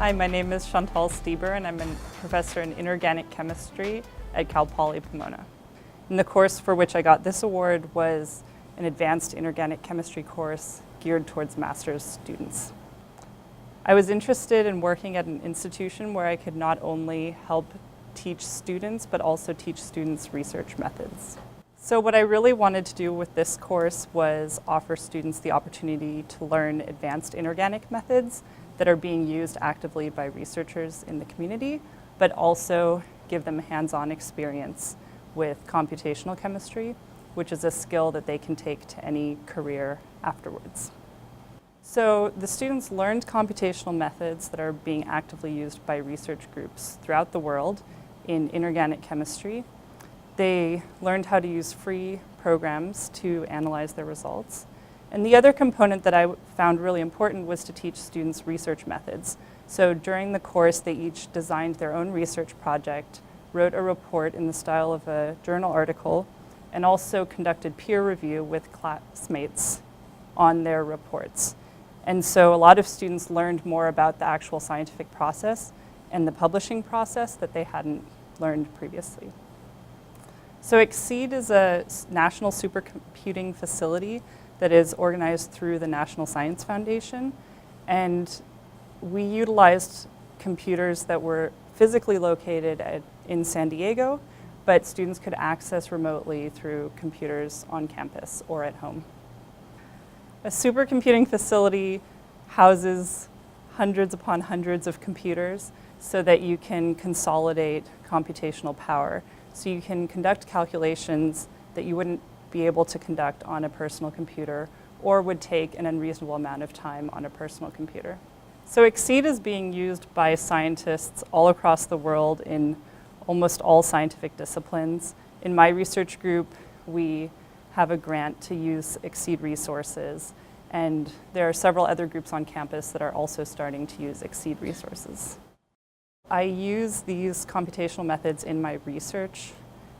Hi, my name is Chantal Stieber and I'm a professor in inorganic chemistry at Cal Poly Pomona. And the course for which I got this award was an advanced inorganic chemistry course geared towards master's students. I was interested in working at an institution where I could not only help teach students, but also teach students research methods. So what I really wanted to do with this course was offer students the opportunity to learn advanced inorganic methods that are being used actively by researchers in the community, but also give them hands-on experience with computational chemistry, which is a skill that they can take to any career afterwards. So the students learned computational methods that are being actively used by research groups throughout the world in inorganic chemistry. They learned how to use free programs to analyze their results. And the other component that I found really important was to teach students research methods. So during the course, they each designed their own research project, wrote a report in the style of a journal article, and also conducted peer review with classmates on their reports. And so a lot of students learned more about the actual scientific process and the publishing process that they hadn't learned previously. So Exceed is a national supercomputing facility that is organized through the National Science Foundation. And we utilized computers that were physically located in San Diego, but students could access remotely through computers on campus or at home. A supercomputing facility houses hundreds upon hundreds of computers so that you can consolidate computational power. So you can conduct calculations that you wouldn't be able to conduct on a personal computer or would take an unreasonable amount of time on a personal computer. So Exceed is being used by scientists all across the world in almost all scientific disciplines. In my research group, we have a grant to use Exceed resources, and there are several other groups on campus that are also starting to use Exceed resources. I use these computational methods in my research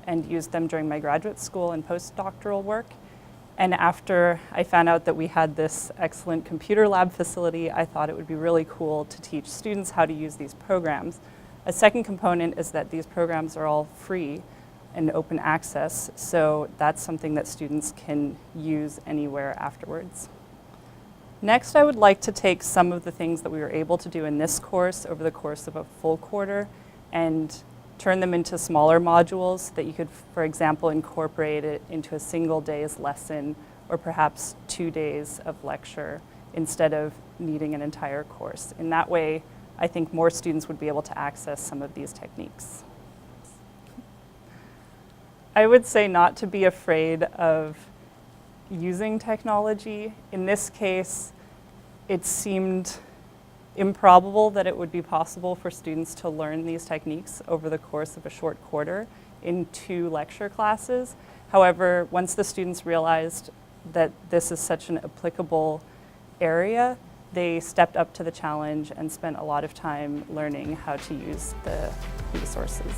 and used them during my graduate school and postdoctoral work. And after I found out that we had this excellent computer lab facility, I thought it would be really cool to teach students how to use these programs. A second component is that these programs are all free and open access, so that's something that students can use anywhere afterwards. Next, I would like to take some of the things that we were able to do in this course over the course of a full quarter and turn them into smaller modules that you could, for example, incorporate it into a single day's lesson or perhaps 2 days of lecture instead of needing an entire course. In that way, I think more students would be able to access some of these techniques. I would say not to be afraid of using technology. In this case, it seemed improbable that it would be possible for students to learn these techniques over the course of a short quarter in 2 lecture classes. However, once the students realized that this is such an applicable area, they stepped up to the challenge and spent a lot of time learning how to use the resources.